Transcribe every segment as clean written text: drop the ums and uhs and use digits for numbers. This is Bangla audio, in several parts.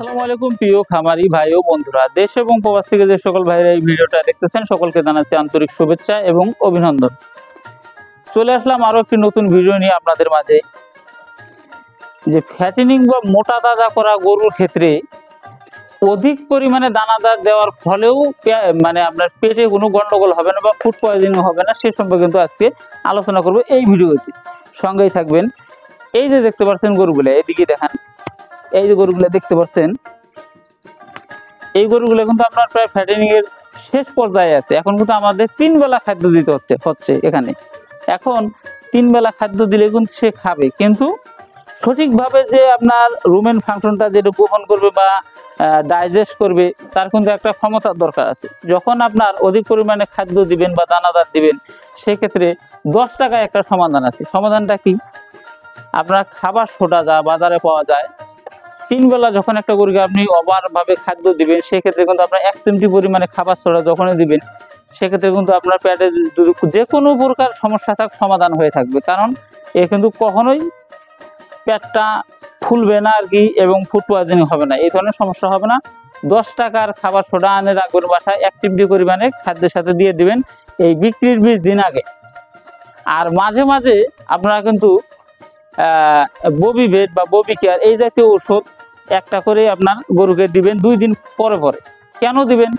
আসসালামু আলাইকুম প্রিয় খামারি ভাই ও বন্ধুরা, দেশ এবং প্রবাস থেকে যে সকল ভাইরা এই ভিডিওটা দেখতেছেন সকলকে জানাচ্ছি আন্তরিক শুভেচ্ছা এবং অভিনন্দন। চলে আসলাম আরো একটি নতুন ভিডিও নিয়ে আপনাদের মাঝে। যে ফ্যাটেনিং বা মোটা তাজা করা গরুর ক্ষেত্রে অধিক পরিমাণে দানাদার দেওয়ার ফলেও মানে আপনার পেটে কোনো গন্ডগোল হবে না বা ফুড পয়জনিং হবে না, সে সম্পর্কে কিন্তু আজকে আলোচনা করব এই ভিডিওতে। সঙ্গেই থাকবেন। এই যে দেখতে পাচ্ছেন গরুগুলো, এদিকে দেখান, এই যে গরুগুলো দেখতে পাচ্ছেন, এই গরুগুলো কিন্তু আপনার প্রায় ফ্যাটেনিং এর শেষ পর্যায়ে আছে। এখন কিন্তু আমাদের 3 বেলা খাদ্য দিতে হচ্ছে এখানে। এখন 3 বেলা খাদ্য দিলে কিন্তু সে খাবে, কিন্তু সঠিকভাবে যে আপনার রুমেন ফাংশনটা যেটা গ্রহণ করবে বা ডাইজেস্ট করবে, তার কিন্তু একটা ক্ষমতার দরকার আছে। যখন আপনার অধিক পরিমাণে খাদ্য দিবেন বা দানাদার দিবেন, সেক্ষেত্রে 10 টাকায় একটা সমাধান আছে। সমাধানটা কি? আপনার খাবার সোডা যা বাজারে পাওয়া যায়, 3 বেলা যখন একটা গরুকে আপনি ওভার ভাবে খাদ্য দিবেন, সেক্ষেত্রে কিন্তু আপনার 1 চিমটি পরিমাণে খাবার সোডা যখনই দিবেন, সেক্ষেত্রে কিন্তু আপনার পেটে যে কোনো প্রকার সমস্যা থাক সমাধান হয়ে থাকবে। কারণ এ কিন্তু কখনোই পেটটা ফুলবে না আর কি, এবং ফুড পয়জনিং হবে না, এই ধরনের সমস্যা হবে না। 10 টাকার খাবার সোডা আনে রাখবেন বাসায়, 1 চিমটি পরিমাণে খাদ্যের সাথে দিয়ে দিবেন এই বিক্রির 20 দিন আগে। আর মাঝে মাঝে আপনারা কিন্তু ববি ভেট বা ববি কেয়ার এই জাতীয় ওষুধ একটা করে আপনার গরুকে দিবেন 2 দিন পরে পরে। কেন দিবেন?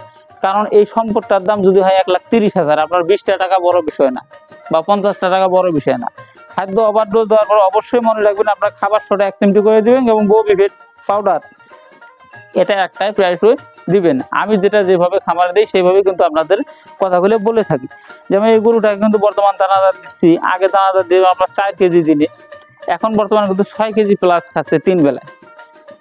কারণ এই সম্পদটার দাম যদি হয় 1,30,000, আপনার 20 টাকা বড় বিষয় না বা 50 টাকা বড় বিষয় না। খাদ্য ওভারডোজ দেওয়ার পর অবশ্যই মনে রাখবেন আপনার খাবার সোডা 1 চিমটি করে দিবেন, এবং ববি ভেট পাউডার এটা একটাই প্রায় দিবেন। আমি যেভাবে খামার দিই সেইভাবে কিন্তু আপনাদের কথাগুলো বলে থাকি। যেমন এই গরুটাকে কিন্তু বর্তমান দানাদার দিচ্ছি, আগে দানাদার দিয়ে আমরা 4 কেজি দিনে, এখন বর্তমানে কিন্তু 6 কেজি প্লাস খাচ্ছে 3 বেলায়।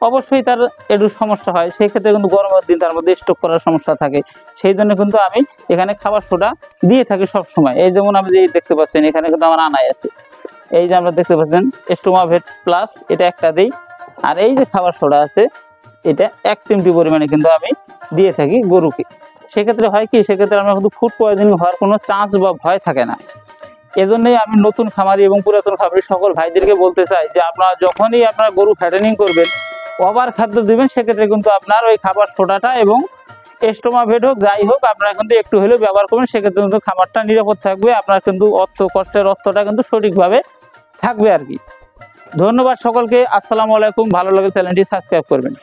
অবশ্যই তার একটু সমস্যা হয়, সেই ক্ষেত্রে কিন্তু গরমের দিন তার মধ্যে স্টক করার সমস্যা থাকে। সেই জন্য কিন্তু আমি এখানে খাবার সোডা দিয়ে থাকি সব সময়। এই যেমন আপনি যে দেখতে পাচ্ছেন, এখানে কিন্তু আমার আনাই আছে, এই যে আমরা দেখতে পাচ্ছেন স্টোমাভেট প্লাস, এটা একটা দিই। আর এই যে খাবার সোডা আছে, এটা 1 চিমটি পরিমাণে কিন্তু আমি দিয়ে থাকি গরুকে। সেক্ষেত্রে হয় কি, সেক্ষেত্রে আমরা কিন্তু ফুড পয়জনিং হওয়ার কোনো চান্স বা ভয় থাকে না। এজন্যই আমি নতুন খামারি এবং পুরাতন খামারি সকল ভাইদেরকে বলতে চাই যে আপনারা যখনই আপনার গরু ফ্যাটেনিং করবেন, ওভার খাদ্য দিবেন, সেক্ষেত্রে কিন্তু আপনার ওই খাবার সোডাটা এবং স্টোমাভেট হোক যাই হোক, আপনারা কিন্তু একটু হলেও ব্যবহার করবেন। সেক্ষেত্রে কিন্তু খাবারটা নিরাপদ থাকবে, আপনার কিন্তু কষ্টের অর্থটা কিন্তু সঠিকভাবে থাকবে আর কি। ধন্যবাদ সকলকে। আসসালামু আলাইকুম। ভালো লাগে চ্যানেলটি সাবস্ক্রাইব করবেন।